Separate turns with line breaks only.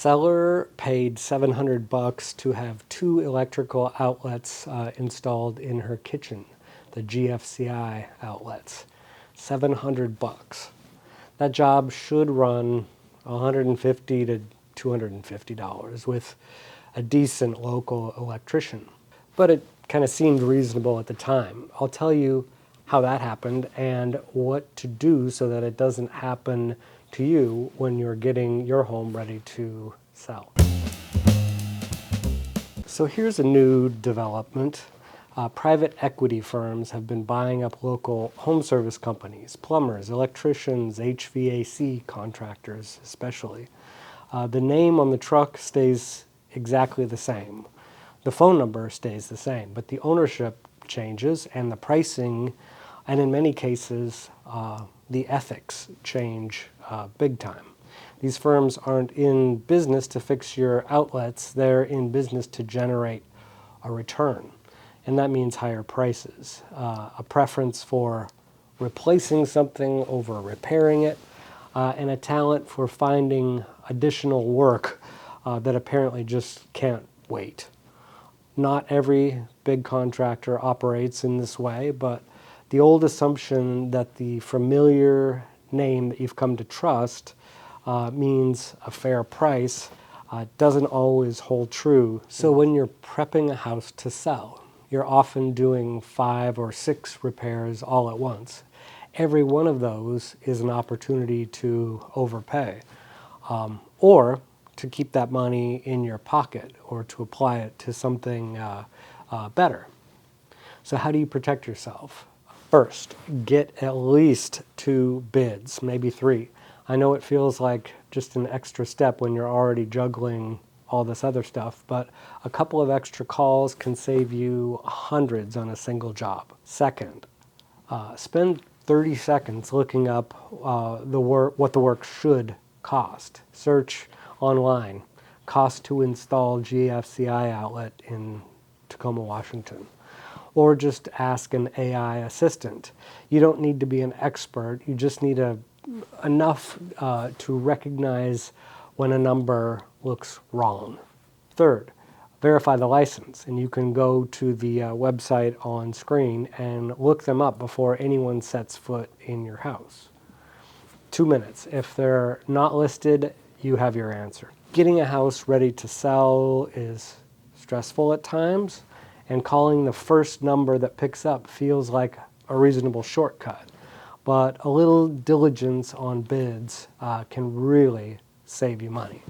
Seller paid $700 to have 2 electrical outlets installed in her kitchen, the GFCI outlets. $700. That job should run $150 to $250 with a decent local electrician. But it kind of seemed reasonable at the time. I'll tell you how that happened and what to do so that it doesn't happen to you when you're getting your home ready to sell. So here's a new development. Private equity firms have been buying up local home service companies, plumbers, electricians, HVAC contractors especially. The name on the truck stays exactly the same. The phone number stays the same, but the ownership changes and the pricing, and in many cases, the ethics change big time. These firms aren't in business to fix your outlets, they're in business to generate a return. And that means higher prices, a preference for replacing something over repairing it, and a talent for finding additional work that apparently just can't wait. Not every big contractor operates in this way, but the old assumption that the familiar name that you've come to trust means a fair price doesn't always hold true. So when you're prepping a house to sell, you're often doing 5 or 6 repairs all at once. Every one of those is an opportunity to overpay, or to keep that money in your pocket or to apply it to something better. So how do you protect yourself? First, get at least 2 bids, maybe 3. I know it feels like just an extra step when you're already juggling all this other stuff, but a couple of extra calls can save you hundreds on a single job. Second, spend 30 seconds looking up what the work should cost. Search online, cost to install GFCI outlet in Tacoma, Washington. Or just ask an AI assistant. You don't need to be an expert, you just need enough to recognize when a number looks wrong. Third, verify the license, and you can go to the website on screen and look them up before anyone sets foot in your house. 2 minutes. If they're not listed, you have your answer. Getting a house ready to sell is stressful at times, and calling the first number that picks up feels like a reasonable shortcut. But a little diligence on bids can really save you money.